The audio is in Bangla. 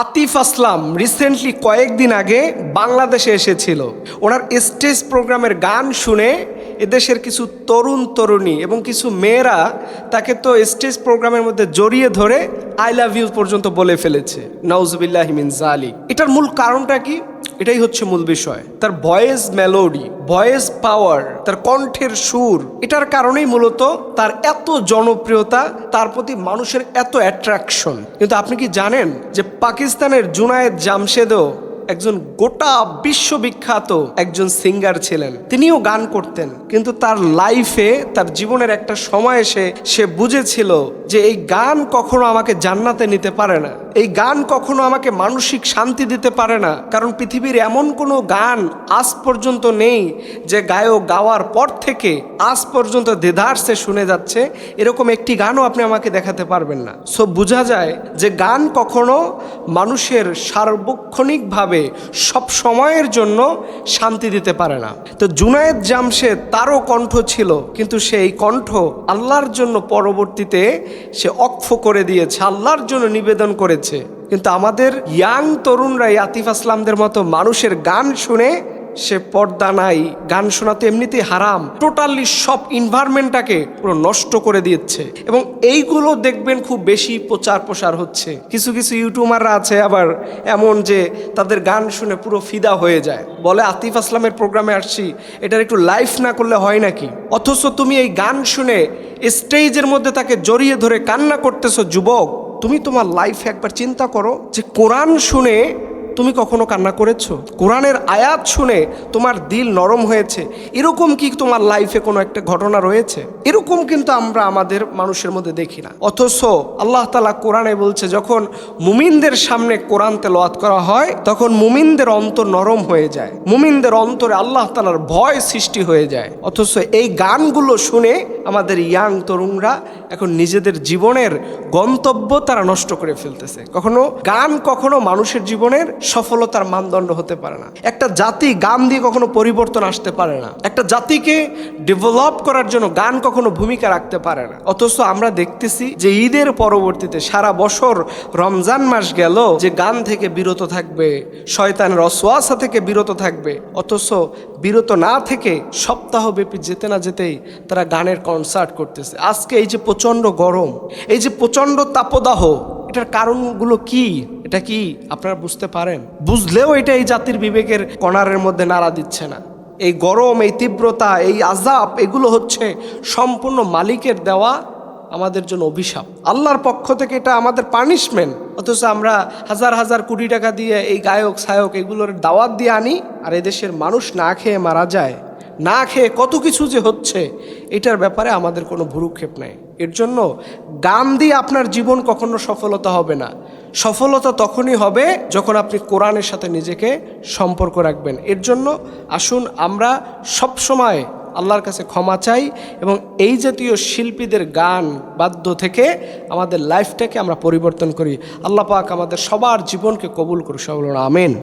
আতিফ আসলাম রিসেন্টলি কয়েকদিন আগে বাংলাদেশে এসেছিল। ওনার স্টেজ প্রোগ্রামের গান শুনে এদেশের কিছু তরুণ তরুণী এবং কিছু মেয়েরা তাকে তো স্টেজ প্রোগ্রামের মধ্যে জড়িয়ে ধরে আই লাভ ইউ পর্যন্ত বলে ফেলেছে। নাউজুবিল্লাহি মিন যালিক। এটার মূল কারণটা কি? এটাই হচ্ছে মূল বিষয়। তার ভয়েস মেলোডি, ভয়েস পাওয়ার, তার কণ্ঠের সুর, এটার কারণেই মূলত তার এত জনপ্রিয়তা, তার প্রতি মানুষের এত অ্যাট্রাকশন। কিন্তু আপনি কি জানেন যে পাকিস্তানের জুনায়েদ জামশেদও একজন গোটা বিশ্ববিখ্যাত একজন সিঙ্গার ছিলেন। তিনিও গান করতেন, কিন্তু তার লাইফে, তার জীবনের একটা সময় এসে সে বুঝেছিল যে এই গান কখনো আমাকে জান্নাতে নিতে পারে না, এই গান কখনো আমাকে মানসিক শান্তি দিতে পারে না। কারণ পৃথিবীর এমন কোনো গান আজ পর্যন্ত নেই যে গায়ক গাওয়ার পর থেকে আজ পর্যন্ত দেদারসে শুনে যাচ্ছে, এরকম একটি গানও আপনি আমাকে দেখাতে পারবেন না। সো বোঝা যায় যে গান কখনো মানুষের সার্বক্ষণিকভাবে সব সময়ের জন্য শান্তি দিতে পারে না। তো জুনায়েদ জামশেদ, তারও কণ্ঠ ছিল, কিন্তু সেই কণ্ঠ আল্লাহর জন্য পরবর্তীতে সে অক্ষ করে দিয়েছে, আল্লাহর জন্য নিবেদন করেছে। কিন্তু আমাদের ইয়াং তরুণরা আতিফ আসলামদের মতো মানুষের গান শুনে সে পর্দা নাই, গান শোনা তো এমনিতেই হারাম, টোটালি সব এনভায়রনমেন্টটাকে পুরো নষ্ট করে দিচ্ছে। এবং এইগুলো দেখবেন খুব বেশি প্রচার প্রসার হচ্ছে। কিছু কিছু ইউটিউবাররা আছে আবার এমন যে তাদের গান শুনে পুরো ফিদা হয়ে যায়, বলে আতিফ আসলামের প্রোগ্রামে আসছি, এটার একটু লাইভ না করলে হয় নাকি? অথচ তুমি এই গান শুনে স্টেজের মধ্যে তাকে জড়িয়ে ধরে কান্না করতেছো। যুবক, তুমি তোমার লাইফে একবার চিন্তা করো যে কোরআন শুনে তুমি কখনো কান্না করেছো? কোরআনের আয়াত শুনে তোমার দিল নরম হয়েছে? এরকম কি তোমার লাইফে কোনো একটা ঘটনা রয়েছে? এরকম কিন্তু আমরা আমাদের মানুষের মধ্যে দেখি না। অথচ আল্লাহ তাআলা কোরআনে বলছে, যখন মুমিনদের সামনে কোরআন তেলাওয়াত করা হয় তখন মুমিনদের অন্তর নরম হয়ে যায়, মুমিনদের অন্তরে আল্লাহ তাআলার ভয় সৃষ্টি হয়ে যায়। অথচ এই গানগুলো শুনে আমাদের ইয়াং তরুণরা এখন নিজেদের জীবনের গন্তব্য তারা নষ্ট করে ফেলতেছে। গান কখনো মানুষের জীবনের সফলতার মানদণ্ড হতে পারে না। একটা জাতি গান দিয়ে কখনো পরিবর্তন আসতে পারে না। একটা জাতিকে ডেভেলপ করার জন্য গান কখনো ভূমিকা রাখতে পারে না। অথচ আমরা দেখতেছি যে ঈদের পরবর্তীতে সারা বছর রমজান মাস গেল যে গান থেকে বিরত থাকবে, শয়তানের ওয়াসওয়াসা থেকে বিরত থাকবে, অথচ বিরত না থেকে সপ্তাহব্যাপী যেতে না যেতেই তারা গানের কনসার্ট করতেছে। আজকে এই যে প্রচণ্ড গরম, এই যে প্রচণ্ড তাপদাহ, এটার কারণগুলো কি? এটা কি আপনারা বুঝতে পারেন? বুঝলেও এটা এই জাতির বিবেকের কণারের মধ্যে নাড়া দিচ্ছে না। এই গরম, এই তীব্রতা, এই আযাব, এগুলো হচ্ছে সম্পূর্ণ মালিকের দেওয়া আমাদের জন্য অভিশাপ। আল্লাহর পক্ষ থেকে এটা আমাদের পানিশমেন্ট। অথচ আমরা হাজার হাজার কোটি টাকা দিয়ে এই গায়ক সায়ক এগুলোর দাওয়াত দিয়ে আনি, আর এদেশের মানুষ না খেয়ে মারা যায়, না খেয়ে কত কিছু যে হচ্ছে, এটার ব্যাপারে আমাদের কোনো ভ্রুক্ষেপ নেই। এর জন্য গান দিয়ে আপনার জীবন কখনো সফলতা হবে না। সফলতা তখনই হবে যখন আপনি কোরআনের সাথে নিজেকে সম্পর্ক রাখবেন। এর জন্য আসুন আমরা সবসময় আল্লাহর কাছে ক্ষমা চাই এবং এই জাতীয় শিল্পীদের গান বাদ্য থেকে আমাদের লাইফটাকে আমরা পরিবর্তন করি। আল্লাহ পাক আমাদের সবার জীবনকে কবুল করুন। সবাই বলুন আমিন।